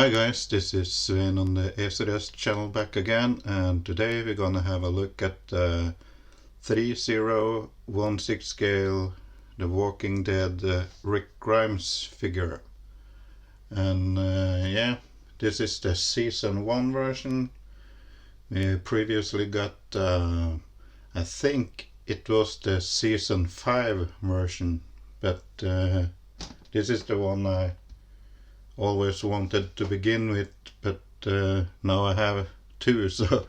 Hi guys, this is Sven on the ACDS channel back again, and today we're gonna have a look at the Threezero 1/6 scale The Walking Dead Rick Grimes figure. And yeah, this is the Season 1 version. We previously got, I think it was the Season 5 version, but this is the one I always wanted to begin with, but now I have two. So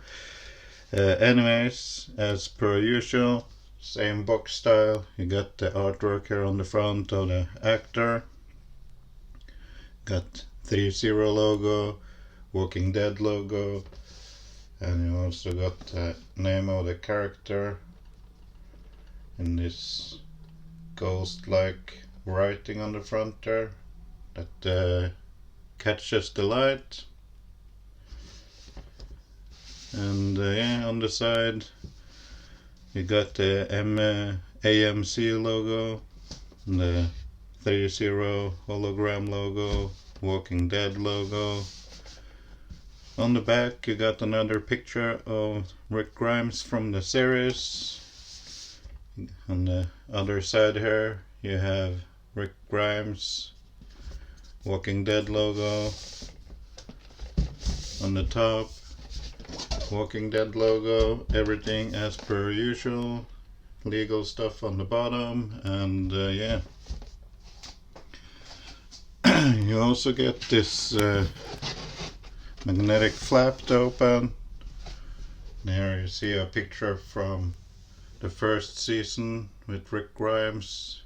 anyways, as per usual, same box style. You got the artwork here on the front of the actor, got Threezero logo, Walking Dead logo, and you also got the name of the character in this ghost-like writing on the front there that catches the light. And yeah, on the side you got the AMC logo, the Threezero hologram logo, Walking Dead logo. On the back you got another picture of Rick Grimes from the series. On the other side here you have Rick Grimes, Walking Dead logo. On the top, Walking Dead logo, everything as per usual, legal stuff on the bottom, and yeah. You also get this magnetic flap to open. There you see a picture from the first season with Rick Grimes.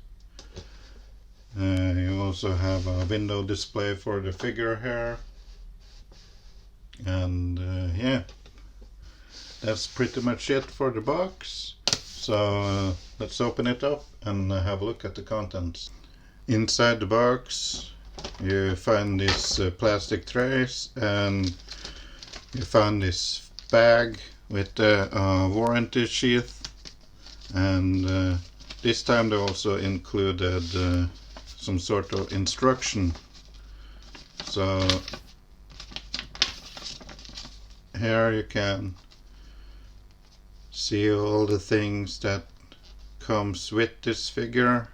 You also have a window display for the figure here. And yeah, that's pretty much it for the box. So let's open it up and have a look at the contents. Inside the box you find this plastic trays, and you find this bag with the warranty sheath, and this time they also included some sort of instruction. So here you can see all the things that comes with this figure,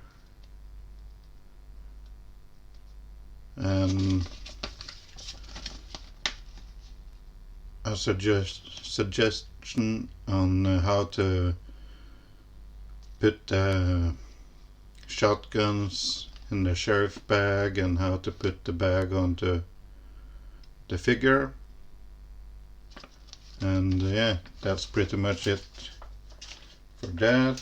and a suggestion on how to put the shotguns in the sheriff bag and how to put the bag onto the figure. And yeah, that's pretty much it for that.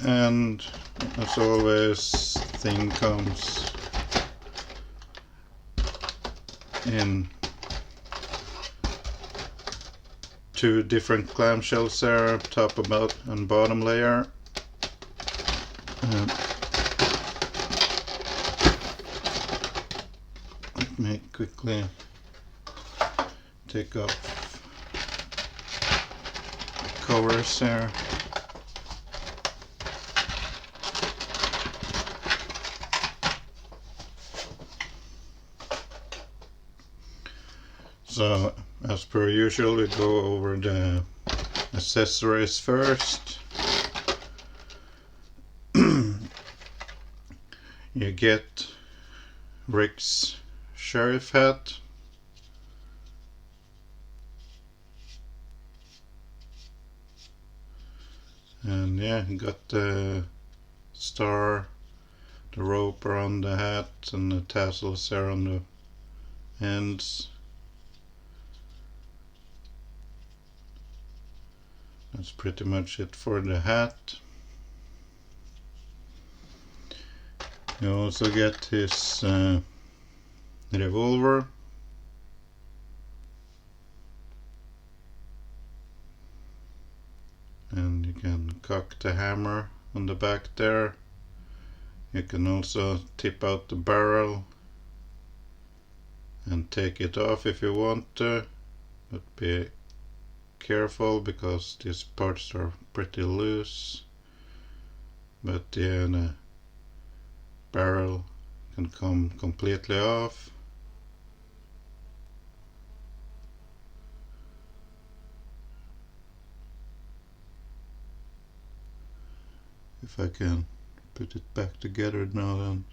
And as always, thing comes in two different clamshells there, top and bottom layer. Let me quickly take off the covers there. So as per usual, we go over the accessories first. You get Rick's sheriff hat, and yeah, you got the star, the rope around the hat, and the tassels there on the ends. That's pretty much it for the hat. You also get his revolver, and you can cock the hammer on the back there. You can also tip out the barrel and take it off if you want to, but be careful because these parts are pretty loose. But yeah, the barrel can come completely off. If I can put it back together now then.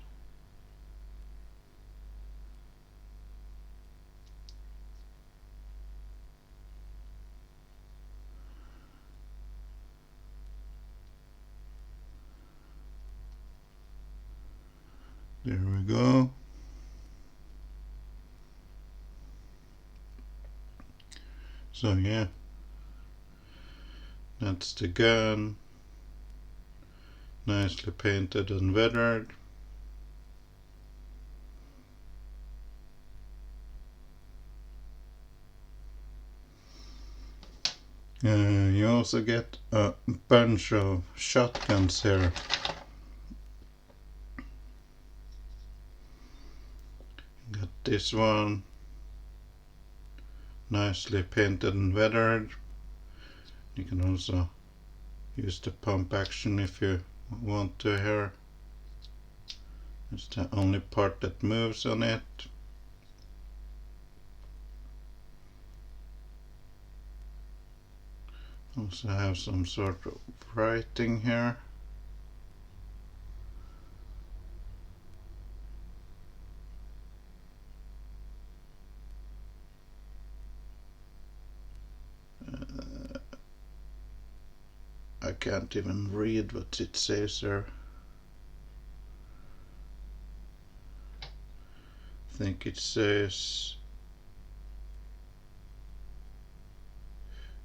There we go. So yeah, that's the gun. Nicely painted and weathered. You also get a bunch of shotguns here. Got this one, nicely painted and weathered. You can also use the pump action if you want to here. It's the only part that moves on it. Also have some sort of writing here. I can't even read what it says there. I think it says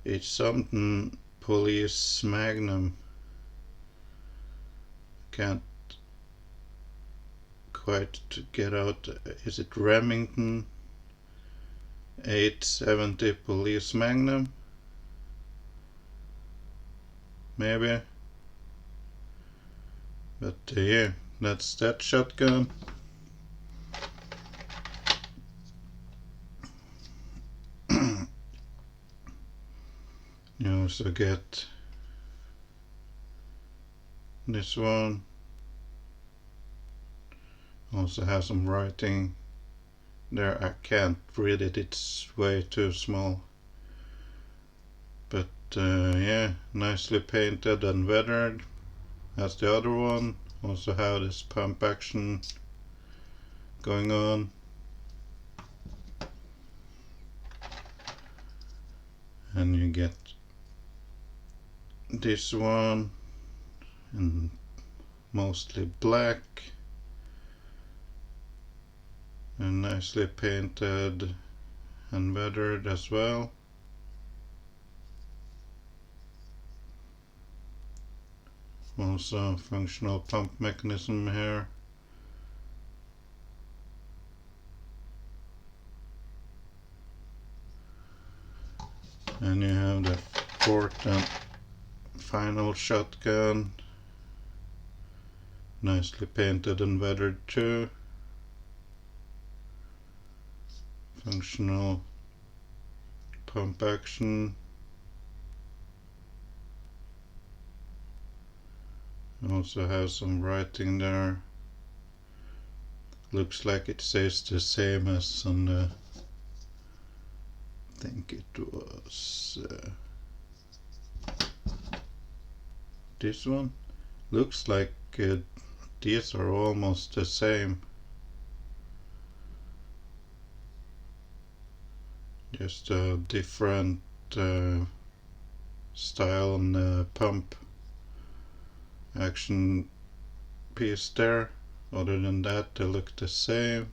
it's something police magnum. Can't quite get out. Is it Remington 870 police magnum? Maybe. But yeah, that's that shotgun. You also get this one. Also has some writing there. I can't read it, it's way too small. But yeah, nicely painted and weathered as the other one. Also have this pump action going on. And you get this one in mostly black and nicely painted and weathered as well. Also functional pump mechanism here. And you have the fourth and final shotgun, nicely painted and weathered too. Functional pump action. Also has some writing there. Looks like it says the same as on the, I think it was this one. Looks like these are almost the same. Just a different style on the pump action piece there. Other than that, they look the same.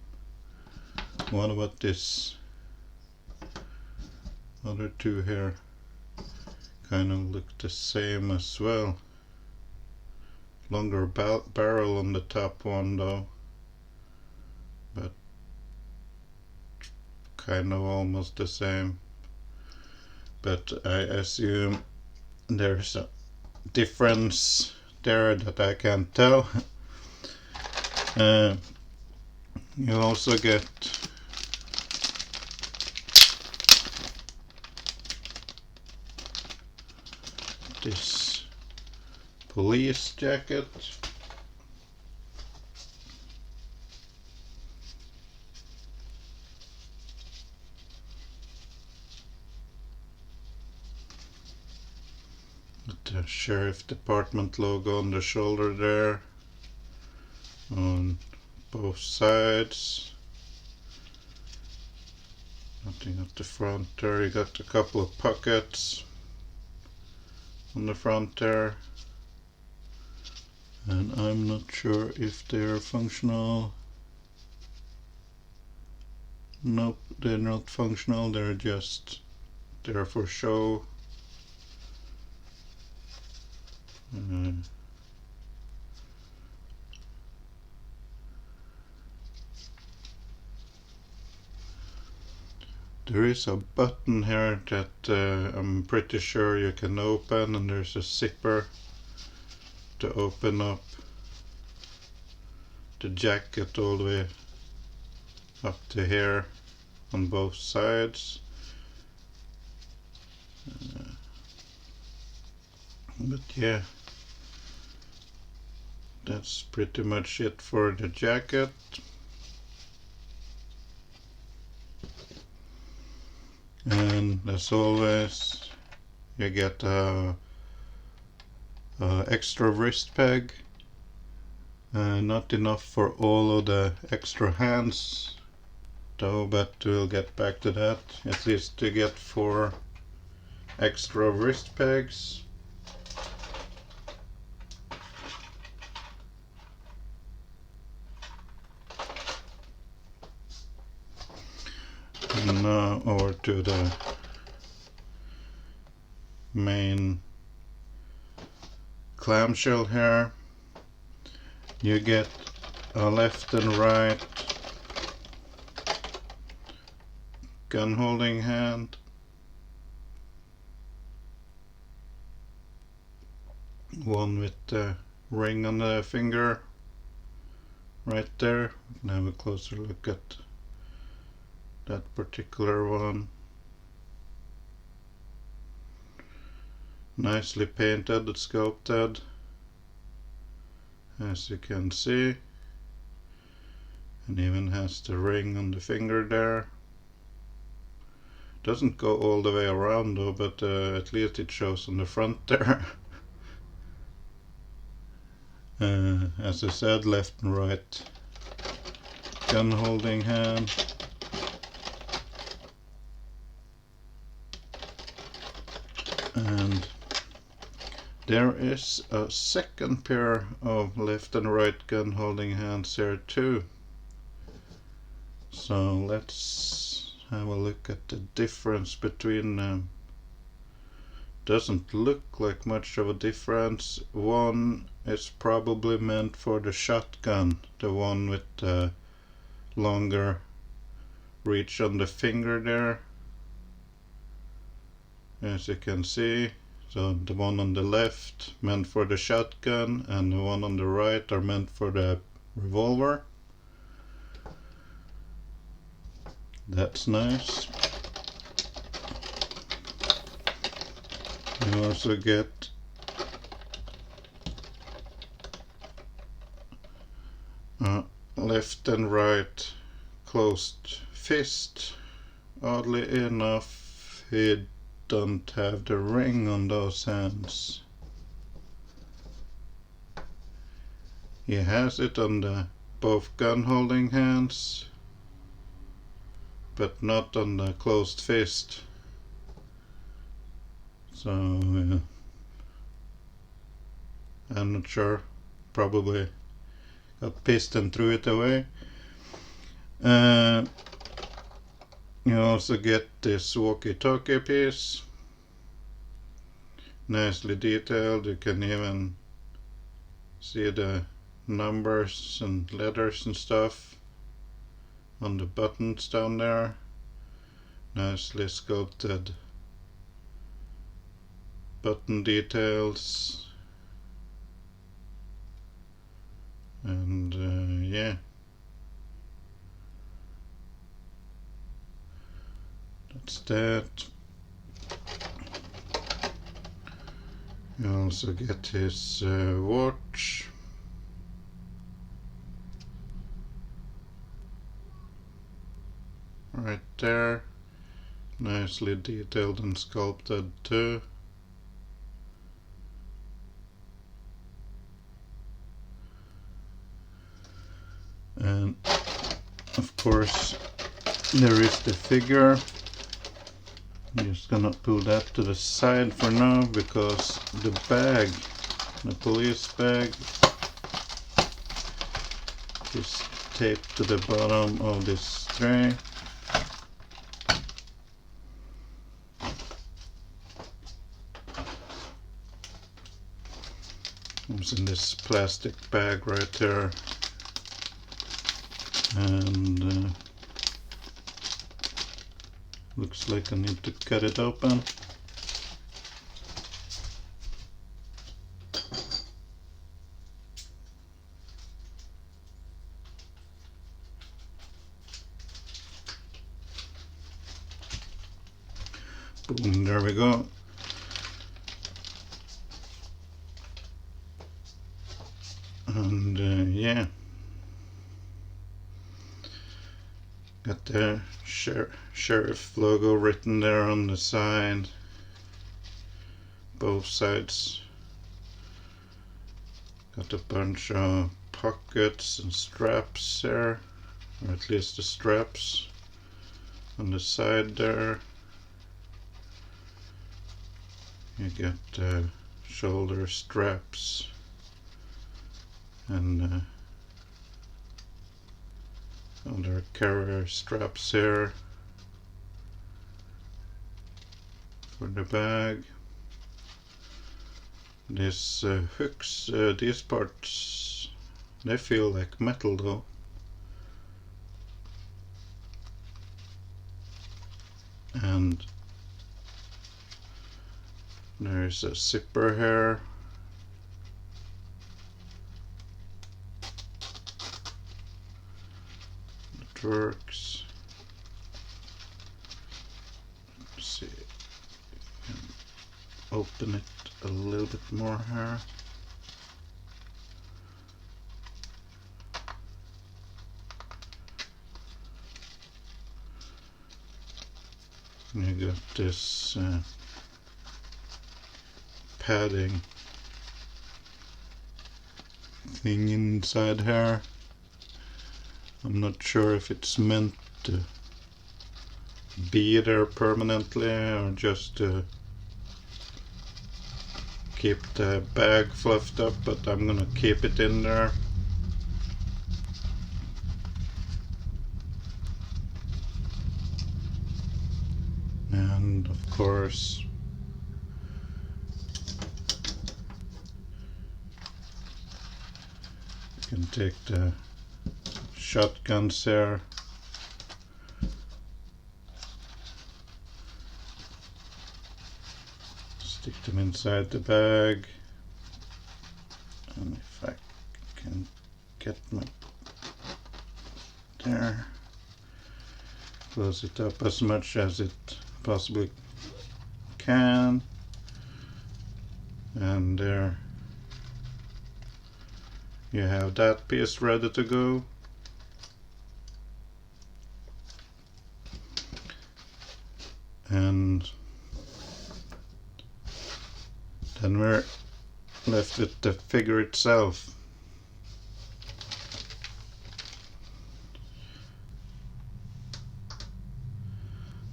What about this? Other two here kind of look the same as well. Longer barrel on the top one though, but kind of almost the same. But I assume there's a difference there that I can't tell. You also get this police jacket. the sheriff department logo on the shoulder there, on both sides. Nothing at the front there. You got a couple of pockets on the front there, and I'm not sure if they're functional. Nope, they're not functional, they're just there for show. There is a button here that I'm pretty sure you can open, and there's a zipper to open up the jacket all the way up to here on both sides. But yeah, that's pretty much it for the jacket. And as always, you get a extra wrist peg. Not enough for all of the extra hands though, but we'll get back to that. At least you get 4 extra wrist pegs. And now over to the main clamshell here. You get a left and right gun holding hand, one with the ring on the finger right there. We can have a closer look at that particular one. Nicely painted and sculpted, as you can see, and even has the ring on the finger there. Doesn't go all the way around though, but at least it shows on the front there. As I said, left and right gun holding hand. And there is a second pair of left and right gun holding hands here too. So let's have a look at the difference between them. Doesn't look like much of a difference. One is probably meant for the shotgun, the one with the longer reach on the finger there, as you can see. So the one on the left meant for the shotgun, and the one on the right are meant for the revolver. That's nice. You also get left and right closed fist. Oddly enough, he don't have the ring on those hands. He has it on the both gun holding hands, but not on the closed fist. So I'm not sure, probably got pissed and threw it away. You also get this walkie-talkie piece, nicely detailed. You can even see the numbers and letters and stuff on the buttons down there. Nicely sculpted button details, and yeah, that's that. You also get his watch. Right there, nicely detailed and sculpted too. And of course there is the figure. I'm just gonna pull that to the side for now because the bag, the police bag, is taped to the bottom of this tray. Comes in this plastic bag right there, and looks like I need to cut it open. Boom, there we go. And yeah, got the sheriff logo written there on the side, both sides. Got a bunch of pockets and straps there, or at least the straps on the side there. You get shoulder straps and other carrier straps here for the bag. These hooks, these parts, they feel like metal though. And there's a zipper here. It works. Let's see. Open it a little bit more here. You got this padding thing inside here. I'm not sure if it's meant to be there permanently or just to keep the bag fluffed up, but I'm gonna keep it in there. And of course you can take the shotguns there, stick them inside the bag, and if I can get my there, close it up as much as it possibly can, and there you have that piece ready to go. And then we're left with the figure itself.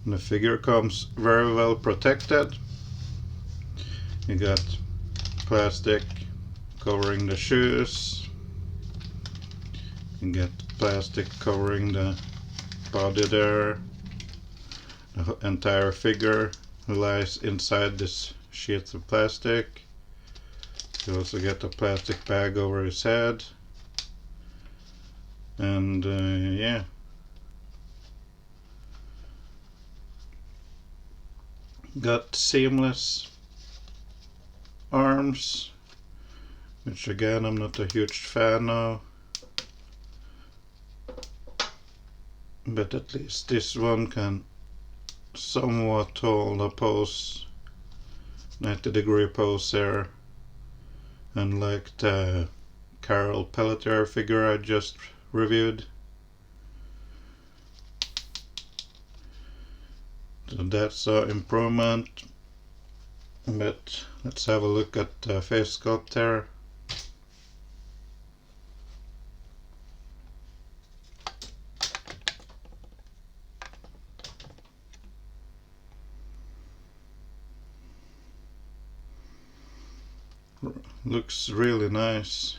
And the figure comes very well protected. You got plastic covering the shoes. You get plastic covering the body there. The entire figure lies inside this sheet of plastic. You also get a plastic bag over his head. And yeah. Got seamless arms, which again I'm not a huge fan of, but at least this one can somewhat hold a pose, 90-degree pose there, unlike the Carol Pelletier figure I just reviewed. So that's an improvement, but let's have a look at the face sculpt there. Looks really nice.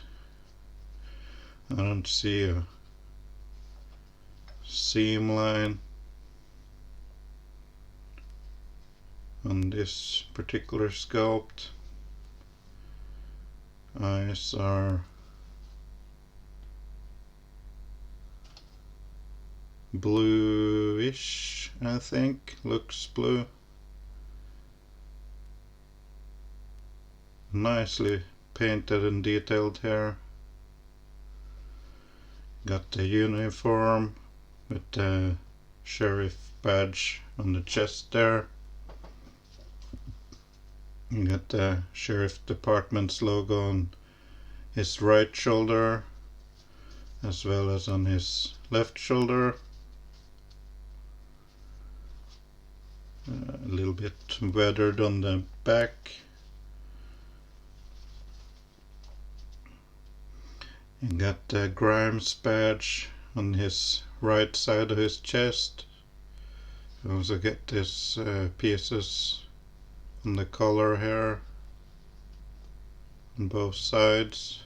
I don't see a seam line on this particular sculpt. Eyes are bluish, I think. Looks blue. Nicely painted and detailed hair. Got the uniform with the sheriff badge on the chest there. You got the sheriff department's logo on his right shoulder as well as on his left shoulder. A little bit weathered on the back. You got the Grimes badge on his right side of his chest. You also get these pieces on the collar here on both sides.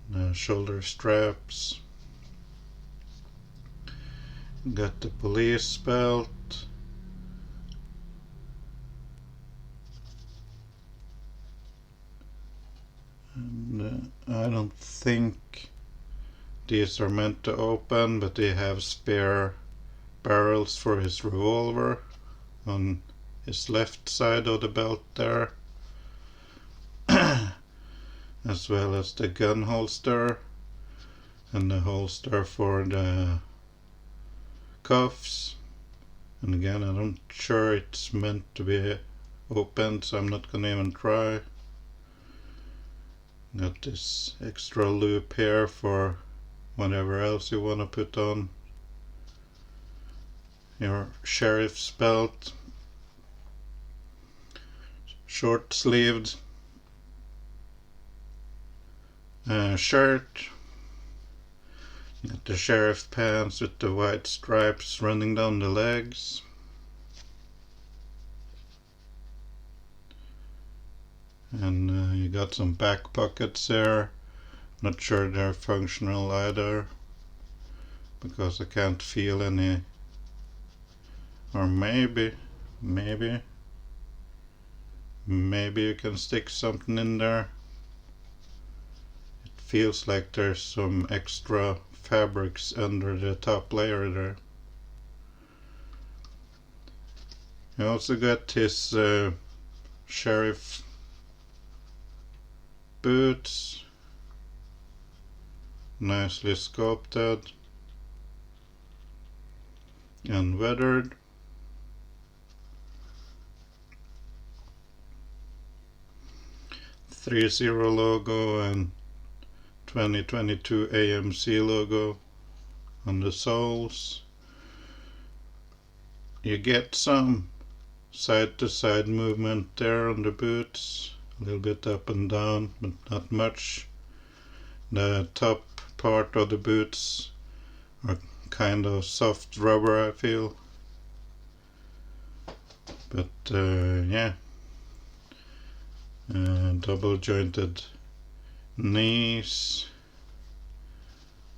The shoulder straps. Got the police belt. And I don't think these are meant to open, but they have spare barrels for his revolver on his left side of the belt there, as well as the gun holster and the holster for the cuffs. And again, I'm sure it's meant to be opened, so I'm not gonna even try. Got this extra loop here for whatever else you want to put on your sheriff's belt. Short sleeved shirt. Got the sheriff pants with the white stripes running down the legs. And you got some back pockets there. Not sure they're functional either, because I can't feel any. Or maybe you can stick something in there. It feels like there's some extra fabrics under the top layer there. You also got his sheriff boots, nicely sculpted and weathered. Threezero logo and 2022 AMC logo on the soles. You get some side to side movement there on the boots, a little bit up and down, but not much. The top part of the boots are kind of soft rubber, I feel. But yeah, double jointed knees,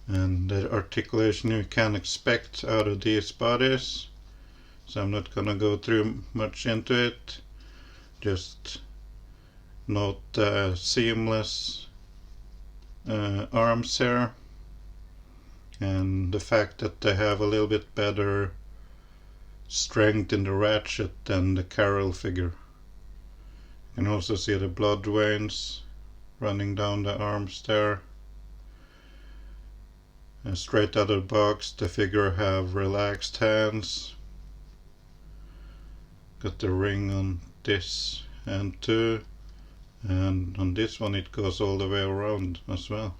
and the articulation you can expect out of these bodies. So I'm not gonna go through much into it. Just note the seamless arms here, and the fact that they have a little bit better strength in the ratchet than the Carol figure. You can also see the blood veins running down the arms there. And straight out of the box, the figure have relaxed hands. Got the ring on this hand too, and on this one it goes all the way around as well.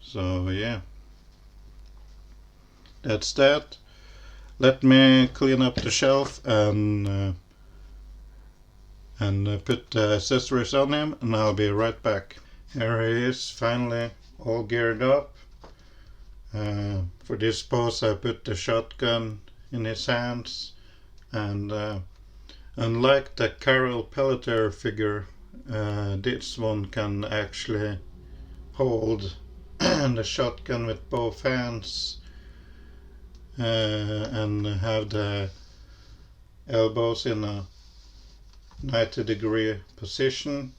So yeah, that's that. Let me clean up the shelf and put the accessories on him, and I'll be right back. Here he is, finally all geared up. For this pose I put the shotgun in his hands, and Unlike the Carol Pelletier figure, this one can actually hold the shotgun with both hands and have the elbows in a 90-degree position.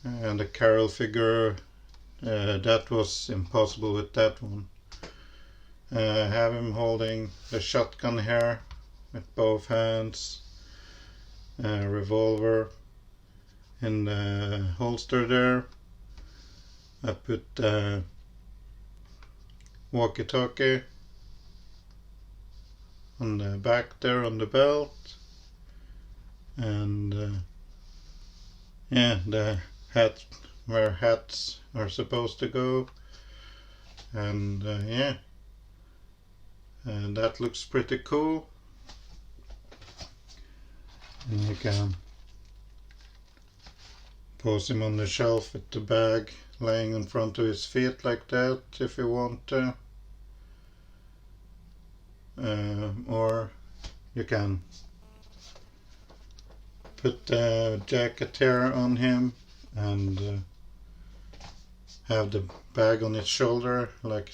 And the Carol figure, that was impossible with that one. Have him holding the shotgun here with both hands, revolver in the holster there. I put the walkie-talkie on the back there on the belt, and yeah, the hat where hats are supposed to go, and yeah, and that looks pretty cool. And you can pose him on the shelf with the bag laying in front of his feet like that if you want to, or you can put the jacket here on him and have the bag on his shoulder like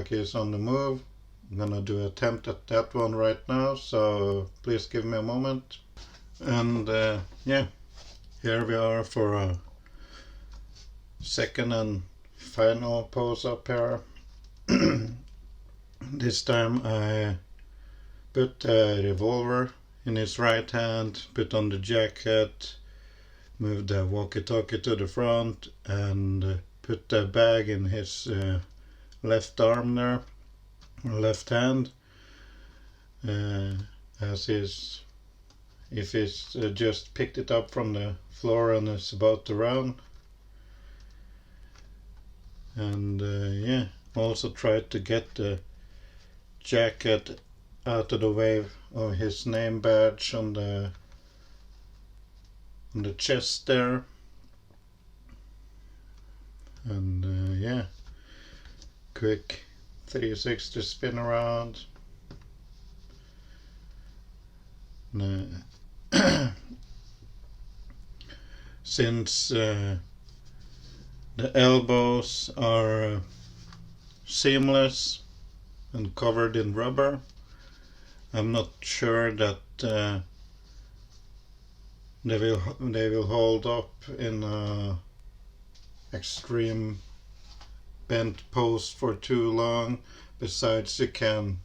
he's on the move. I'm gonna do an attempt at that one right now, so please give me a moment. And yeah, here we are for a second and final pose up here. This time I put the revolver in his right hand, put on the jacket, moved the walkie-talkie to the front, and put the bag in his left arm there, left hand, as if he's just picked it up from the floor and is about to run. And yeah, also tried to get the jacket out of the way of his name badge on the chest there. And yeah, quick 360 spin around. Since the elbows are seamless and covered in rubber, I'm not sure that they will hold up in a extreme bent pose for too long. Besides, you can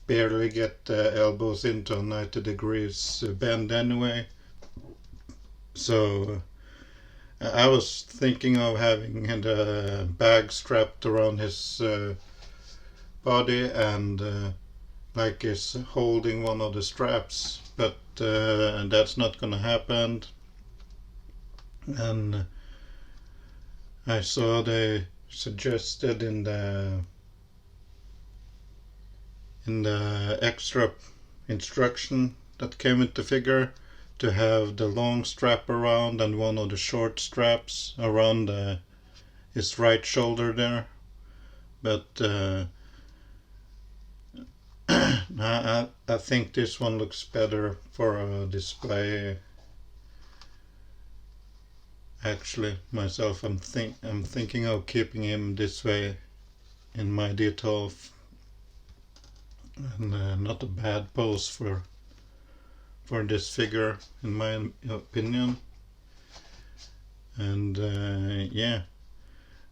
barely get the elbows into a 90 degrees bend anyway. So I was thinking of having the bag strapped around his body and like he's holding one of the straps, but that's not gonna happen. And I saw they suggested in the extra instruction that came with the figure to have the long strap around and one of the short straps around his right shoulder there, but I think this one looks better for a display. Actually, myself, I'm thinking of keeping him this way in my detail, and not a bad pose for this figure, in my opinion. And yeah,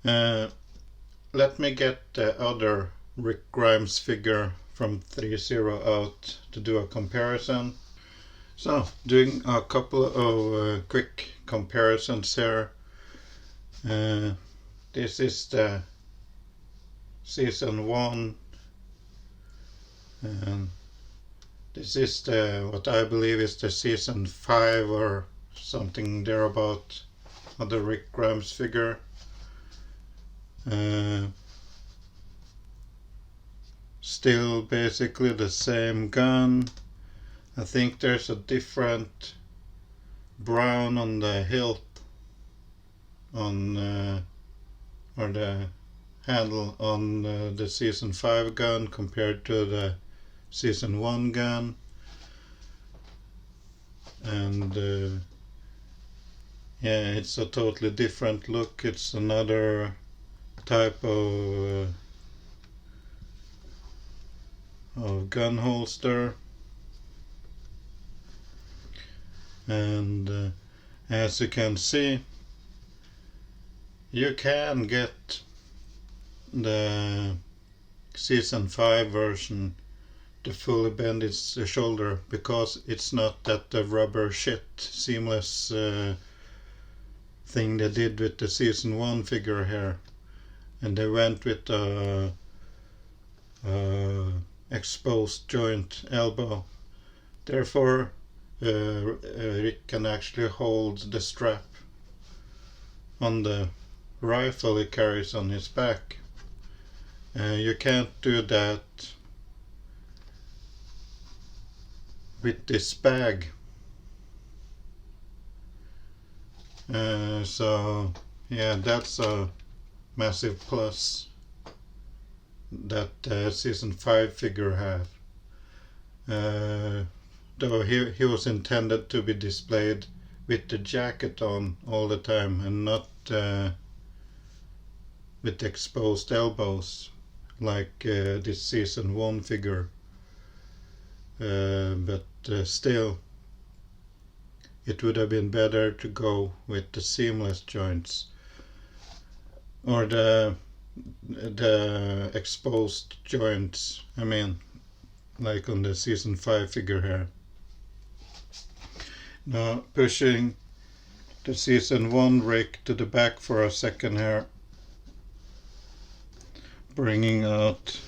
let me get the other Rick Grimes figure from Threezero out to do a comparison. So, doing a couple of quick comparisons here. This is the Season 1, and this is what I believe is the Season 5 or something thereabout of the Rick Grimes figure. Still basically the same gun. I think there's a different brown on the hilt on or the handle on the Season 5 gun compared to the Season 1 gun. and yeah, it's a totally different look. It's another type of gun holster, and as you can see, you can get the Season 5 version to fully bend its shoulder, because it's not that the rubber shit seamless thing they did with the Season 1 figure here, and they went with a exposed joint elbow. Therefore Rick can actually hold the strap on the rifle he carries on his back. You can't do that with this bag. So yeah, that's a massive plus that Season 5 figure have. Though he was intended to be displayed with the jacket on all the time, and not with exposed elbows like this Season 1 figure. But still, it would have been better to go with the seamless joints, or the exposed joints, I mean, like on the Season 5 figure here. Now pushing the Season 1 Rick to the back for a second here, bringing out,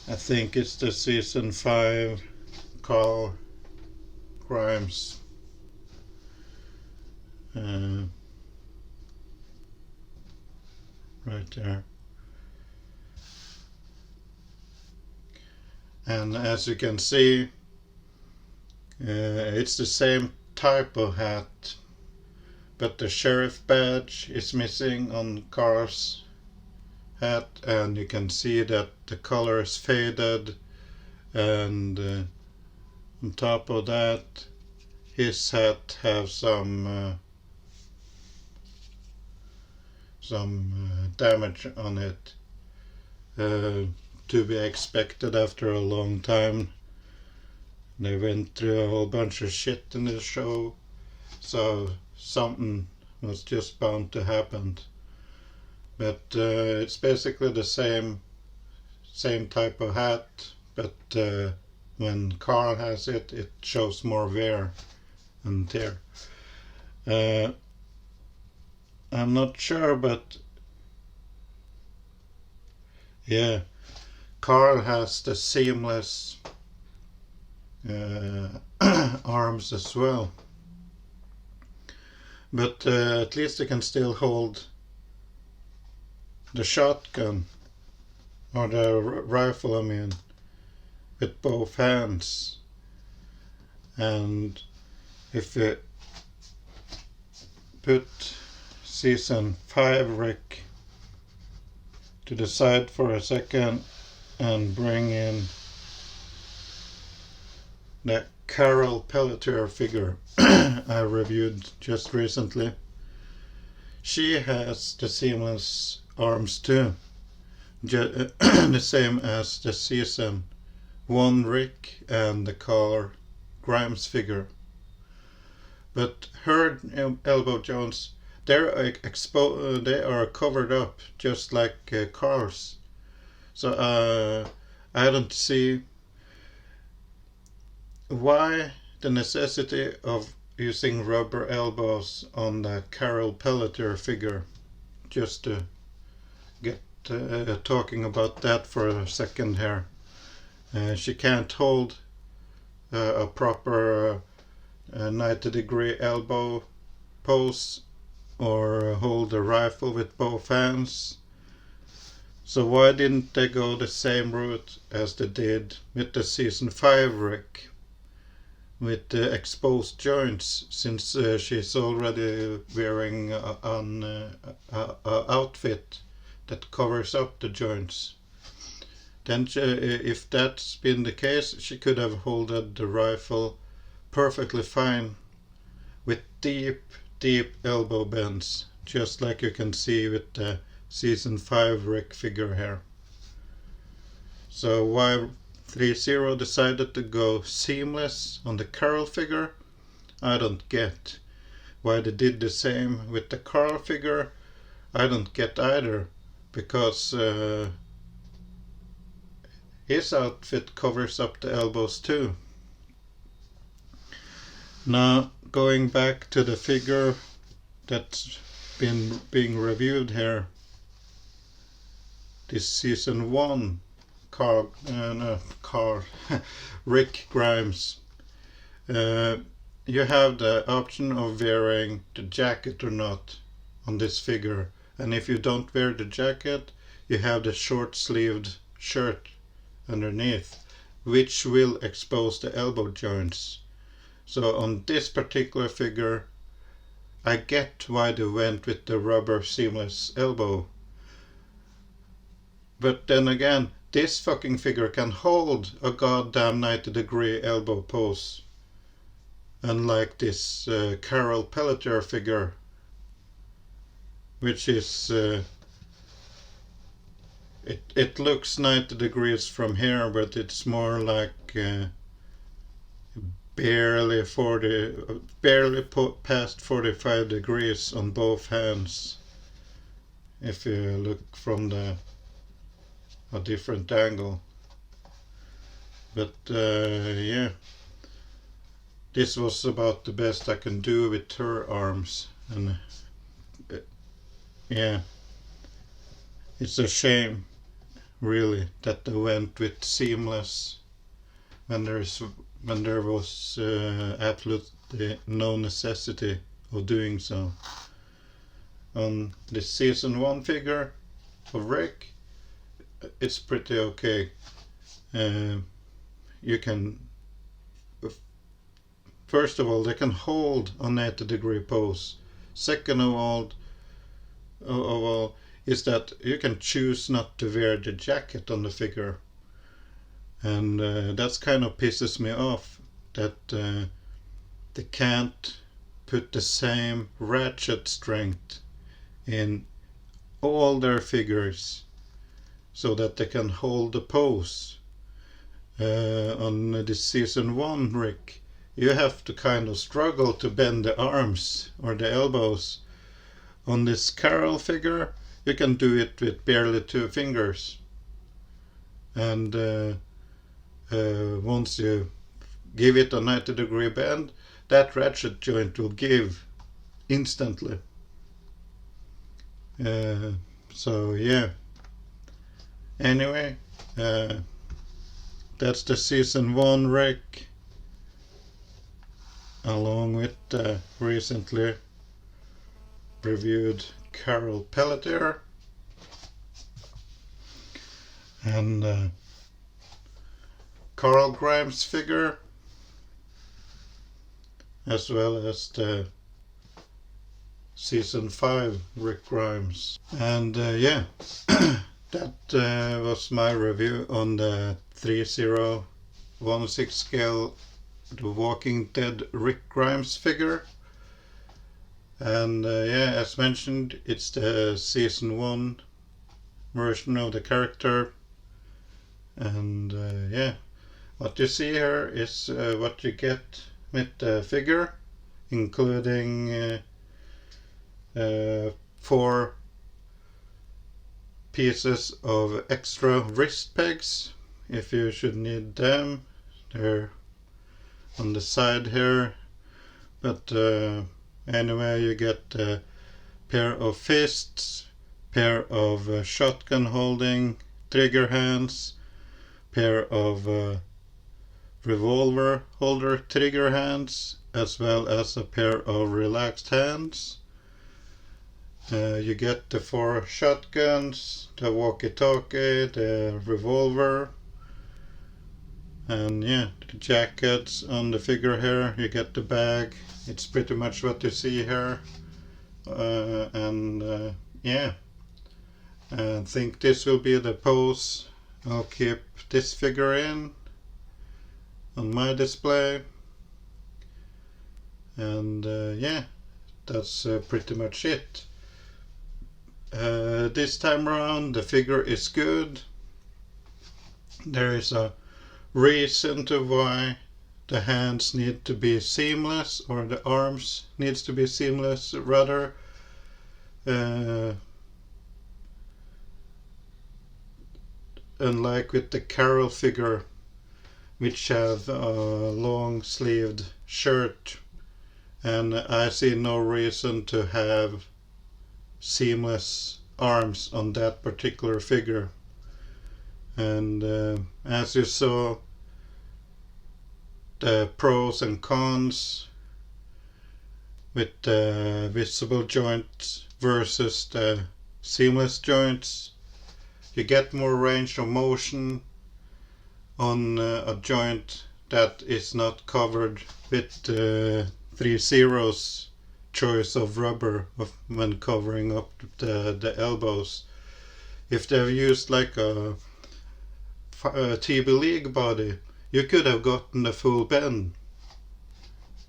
I think it's the Season 5 Carl Grimes. Right there. And as you can see, it's the same type of hat, but the sheriff badge is missing on Carl's hat, and you can see that the color is faded, and on top of that, his hat have some damage on it, to be expected after a long time. They went through a whole bunch of shit in the show, so something was just bound to happen. But it's basically the same type of hat, but when Carl has it, it shows more wear and tear. I'm not sure, but yeah, Carl has the seamless arms as well, but at least he can still hold the shotgun, or the rifle, I mean, with both hands. And if you put Season 5 Rick to the side for a second and bring in the Carol Pelletier figure I reviewed just recently, she has the seamless arms too, the same as the Season 1 Rick and the Carl Grimes figure. But her elbow joints, they are covered up just like Carl's. So I don't see why the necessity of using rubber elbows on the Carol Pelletier figure. Just to get talking about that for a second here. She can't hold a proper 90-degree elbow pose, or hold a rifle with both hands. So why didn't they go the same route as they did with the Season 5 Rick, with the exposed joints, since she's already wearing an outfit that covers up the joints? Then if that's been the case, she could have holded the rifle perfectly fine with deep elbow bends, just like you can see with the Season 5 Rick figure here. So why Threezero decided to go seamless on the Carl figure, I don't get. Why they did the same with the Carl figure, I don't get either, because his outfit covers up the elbows too. Now going back to the figure that's being reviewed here, this Season 1 Rick Grimes. You have the option of wearing the jacket or not on this figure, and if you don't wear the jacket, you have the short sleeved shirt underneath, which will expose the elbow joints. So on this particular figure, I get why they went with the rubber seamless elbow. But then again, this fucking figure can hold a goddamn 90-degree elbow pose. Unlike this Carol Pelletier figure, which is it looks 90 degrees from here, but it's more like barely past 45 degrees on both hands, if you look from a different angle. But yeah, this was about the best I can do with her arms, and yeah, it's a shame really that they went with seamless when there was absolutely no necessity of doing so. On the Season 1 figure of Rick, it's pretty okay. You can, first of all, they can hold a 90-degree pose. Second of all is that you can choose not to wear the jacket on the figure, and that's kind of pisses me off that they can't put the same ratchet strength in all their figures so that they can hold the pose. On the Season 1 Rick, you have to kind of struggle to bend the arms or the elbows. On this Carol figure, you can do it with barely 2 fingers. And once you give it a 90-degree bend, that ratchet joint will give instantly. So yeah. Anyway, that's the Season 1 Rick, along with the recently reviewed Carol Pelletier, and Carl Grimes figure, as well as the Season 5 Rick Grimes. And yeah, that was my review on the Threezero 1/6 scale The Walking Dead Rick Grimes figure. And yeah, as mentioned, it's the Season 1 version of the character. And yeah, what you see here is what you get with the figure, including 4 pieces of extra wrist pegs if you should need them. They're on the side here, but anyway, you get a pair of fists, pair of shotgun holding trigger hands, pair of revolver holder trigger hands, as well as a pair of relaxed hands. You get the 4 shotguns, the walkie-talkie, the revolver, and yeah, the jackets on the figure here. You get the bag. It's pretty much what you see here. And yeah, I think this will be the pose I'll keep this figure in on my display. And yeah, that's pretty much it. This time around the figure is good. There is a reason to why the hands need to be seamless, or the arms needs to be seamless rather. Unlike with the Carol figure, which have a long sleeved shirt, and I see no reason to have seamless arms on that particular figure. And as you saw, the pros and cons with the visible joints versus the seamless joints. You get more range of motion on a joint that is not covered with Threezero's choice of rubber when covering up the elbows. If they've used like a TB League body, you could have gotten a full bend,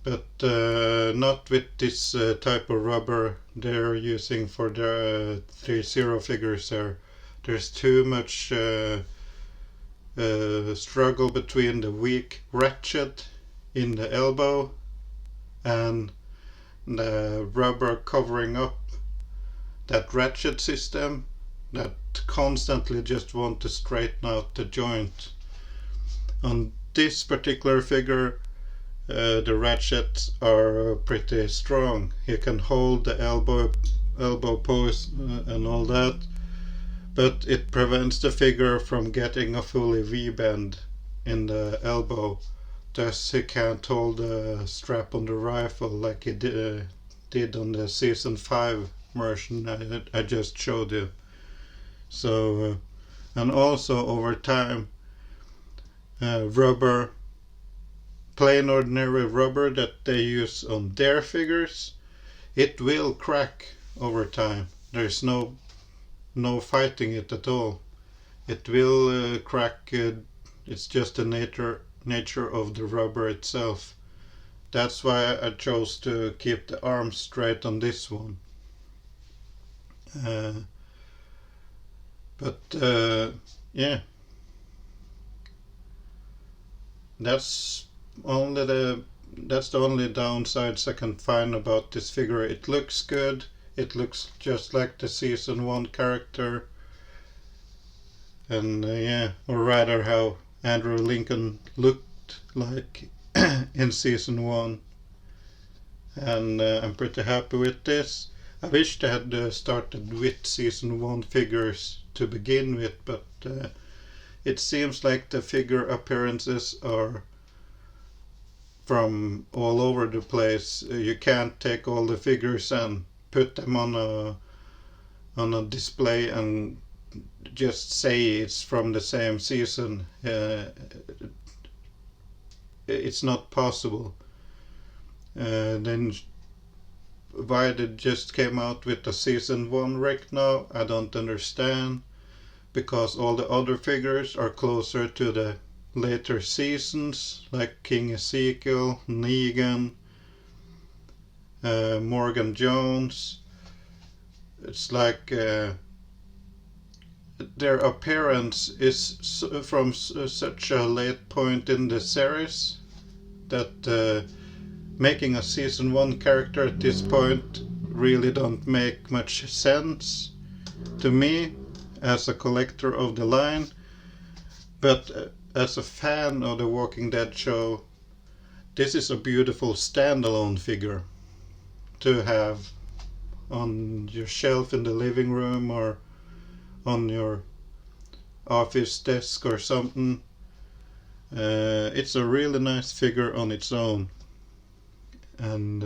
but not with this type of rubber they're using for the Threezero figures there. There's too much struggle between the weak ratchet in the elbow and the rubber covering up that ratchet system that constantly just want to straighten out the joint. On this particular figure, the ratchets are pretty strong. You can hold the elbow pose and all that, but it prevents the figure from getting a fully V-bend in the elbow. Thus he can't hold the strap on the rifle like he did on the Season 5 version I just showed you. So, and also over time, rubber, plain ordinary rubber that they use on their figures, it will crack over time. There's no fighting it at all. It will crack. It's just the nature of the rubber itself. That's why I chose to keep the arms straight on this one. But yeah, that's the only downsides I can find about this figure. It looks good. It looks just like the Season 1 character. And yeah, or rather how Andrew Lincoln looked like in Season 1. And I'm pretty happy with this. I wish they had started with Season 1 figures to begin with, but it seems like the figure appearances are from all over the place. You can't take all the figures and put them on a display and just say it's from the same season. It's not possible. Then why they just came out with the Season 1 Rick now, I don't understand. Because all the other figures are closer to the later seasons, like King Ezekiel, Negan, Morgan Jones. It's like their appearance is from such a late point in the series that making a Season 1 character at this point really don't make much sense to me as a collector of the line. But as a fan of the Walking Dead show, this is a beautiful standalone figure to have on your shelf in the living room or on your office desk or something. It's a really nice figure on its own. And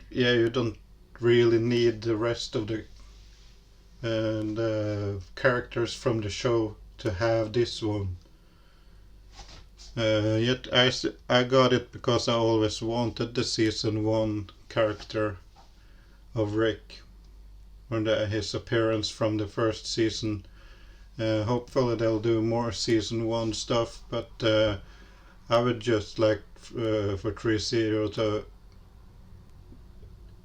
yeah, you don't really need the rest of the characters from the show to have this one. Yet I got it because I always wanted the Season 1 character of Rick, or his appearance from the first season. Hopefully they'll do more Season 1 stuff, but I would just like for Threezero to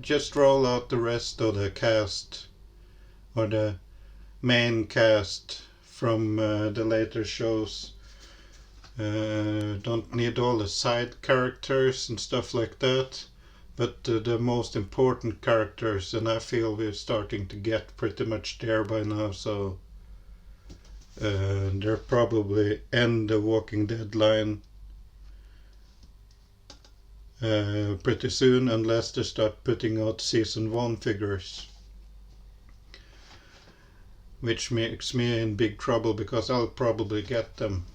just roll out the rest of the cast, or the main cast from the later shows. Don't need all the side characters and stuff like that, but the most important characters, and I feel we're starting to get pretty much there by now, so they'll probably end the Walking Dead line pretty soon, unless they start putting out season 1 figures, which makes me in big trouble because I'll probably get them.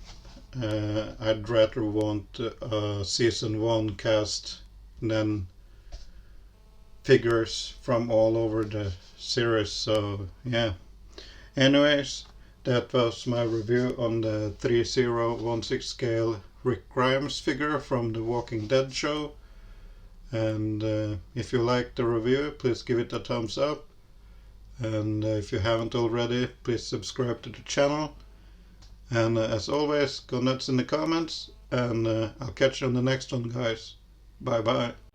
I'd rather want a season 1 cast than figures from all over the series, so yeah. Anyways, that was my review on the 3016 scale Rick Grimes figure from the Walking Dead show. And if you liked the review, please give it a thumbs up. And if you haven't already, please subscribe to the channel. And as always, go nuts in the comments. And I'll catch you on the next one, guys. Bye bye.